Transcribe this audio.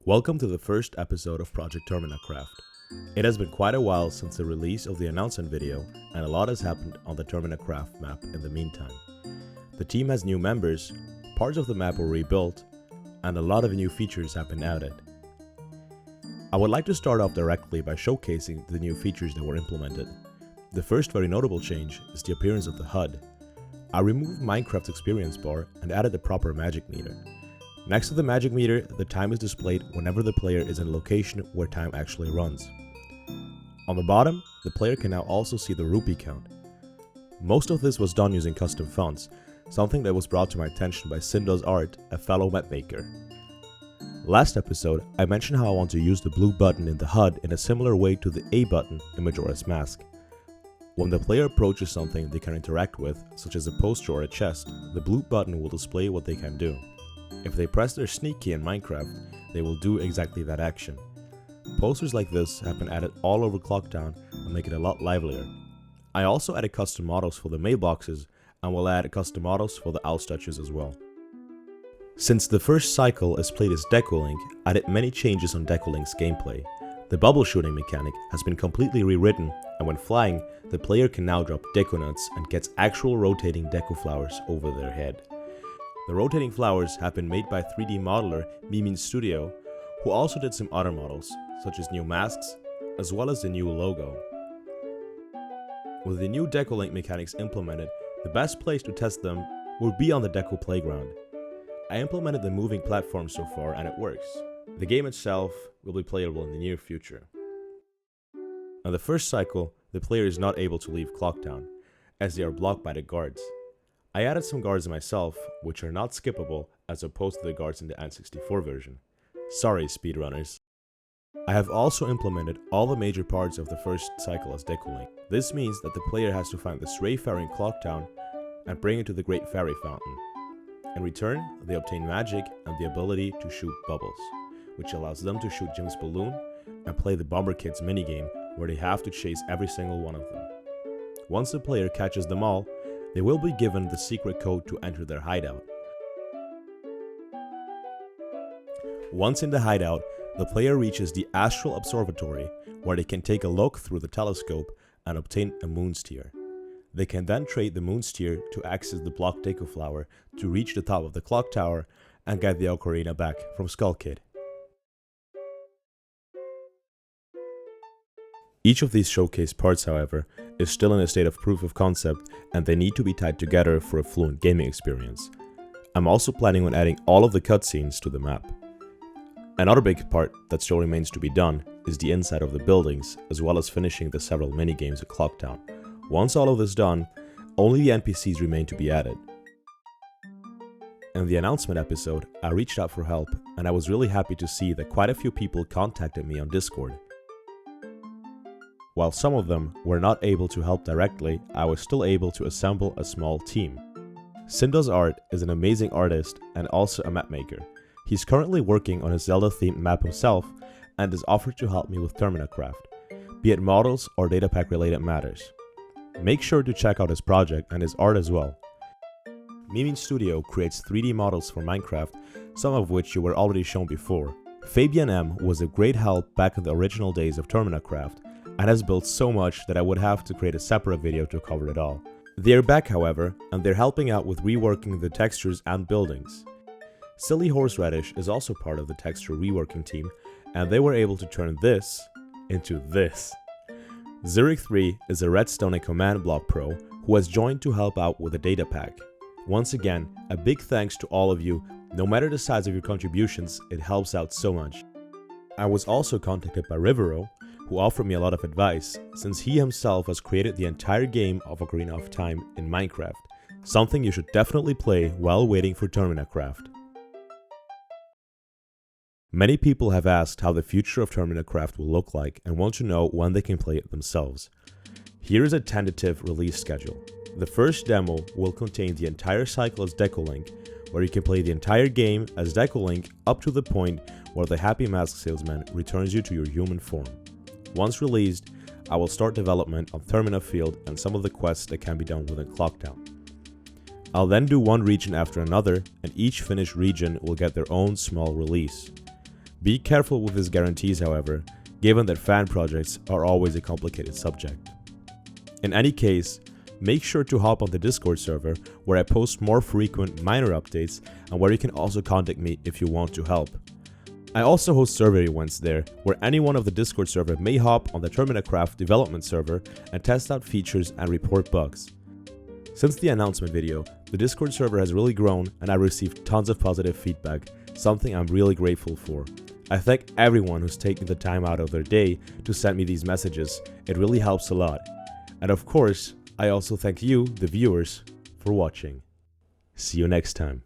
Welcome to the first episode of Project Terminacraft. It has been quite a while since the release of the announcement video, and a lot has happened on the Terminacraft map in the meantime. The team has new members, parts of the map were rebuilt, and a lot of new features have been added. I would like to start off directly by showcasing the new features that were implemented. The first very notable change is the appearance of the HUD. I removed Minecraft's experience bar and added the proper magic meter. Next to the magic meter, the time is displayed whenever the player is in a location where time actually runs. On the bottom, the player can now also see the rupee count. Most of this was done using custom fonts, something that was brought to my attention by CinDoesArt, a fellow map maker. Last episode, I mentioned how I want to use the blue button in the HUD in a similar way to the A button in Majora's Mask. When the player approaches something they can interact with, such as a poster or a chest, the blue button will display what they can do. If they press their sneak key in Minecraft, they will do exactly that action. Posters like this have been added all over Clocktown and make it a lot livelier. I also added custom models for the mailboxes and will add custom models for the owl statues as well. Since the first cycle is played as DecoLink, I added many changes on DecoLink's gameplay. The bubble shooting mechanic has been completely rewritten, and when flying, the player can now drop deco nuts and gets actual rotating deco flowers over their head. The rotating flowers have been made by 3D modeler MimineStudio, who also did some other models, such as new masks, as well as the new logo. With the new DecoLink mechanics implemented, the best place to test them would be on the Deco Playground. I implemented the moving platform so far and it works. The game itself will be playable in the near future. On the first cycle, the player is not able to leave Clocktown, as they are blocked by the guards. I added some guards myself, which are not skippable as opposed to the guards in the N64 version. Sorry, speedrunners. I have also implemented all the major parts of the first cycle as DecoLink. This means that the player has to find the stray fairy in Clocktown and bring it to the Great Fairy Fountain. In return, they obtain magic and the ability to shoot bubbles, which allows them to shoot Jim's balloon and play the Bomber Kids minigame where they have to chase every single one of them. Once the player catches them all, they will be given the secret code to enter their hideout. Once in the hideout, the player reaches the Astral Observatory, where they can take a look through the telescope and obtain a moon steer. They can then trade the moon steer to access the block deco flower to reach the top of the clock tower and get the ocarina back from Skull Kid. Each of these showcase parts, however, is still in a state of proof of concept, and they need to be tied together for a fluent gaming experience. I'm also planning on adding all of the cutscenes to the map. Another big part that still remains to be done is the inside of the buildings, as well as finishing the several minigames at Clocktown. Once all of this done, only the NPCs remain to be added. In the announcement episode, I reached out for help, and I was really happy to see that quite a few people contacted me on Discord. While some of them were not able to help directly, I was still able to assemble a small team. CinDoesArt is an amazing artist and also a map maker. He's currently working on a Zelda-themed map himself and has offered to help me with Terminacraft, be it models or datapack related matters. Make sure to check out his project and his art as well. MimineStudio creates 3D models for Minecraft, some of which you were already shown before. FabianM was a great help back in the original days of Terminacraft, and has built so much that I would have to create a separate video to cover it all. They are back, however, and they're helping out with reworking the textures and buildings. Sillyhorseradish is also part of the texture reworking team, and they were able to turn this into this. Zurich3 is a Redstone and Command Block Pro who has joined to help out with the data pack. Once again, a big thanks to all of you. No matter the size of your contributions, it helps out so much. I was also contacted by Rivero, who offered me a lot of advice, since he himself has created the entire game of Ocarina of Time in Minecraft, something you should definitely play while waiting for Terminacraft. Many people have asked how the future of Terminacraft will look like and want to know when they can play it themselves. Here is a tentative release schedule. The first demo will contain the entire cycle as DecoLink, where you can play the entire game as DecoLink up to the point where the Happy Mask Salesman returns you to your human form. Once released, I will start development on Termina Field and some of the quests that can be done within Clocktown. I'll then do one region after another, and each finished region will get their own small release. Be careful with these guarantees, however, given that fan projects are always a complicated subject. In any case, make sure to hop on the Discord server where I post more frequent minor updates and where you can also contact me if you want to help. I also host server events there where anyone of the Discord server may hop on the Terminacraft development server and test out features and report bugs. Since the announcement video, the Discord server has really grown and I received tons of positive feedback, something I'm really grateful for. I thank everyone who's taken the time out of their day to send me these messages, it really helps a lot. And of course, I also thank you, the viewers, for watching. See you next time.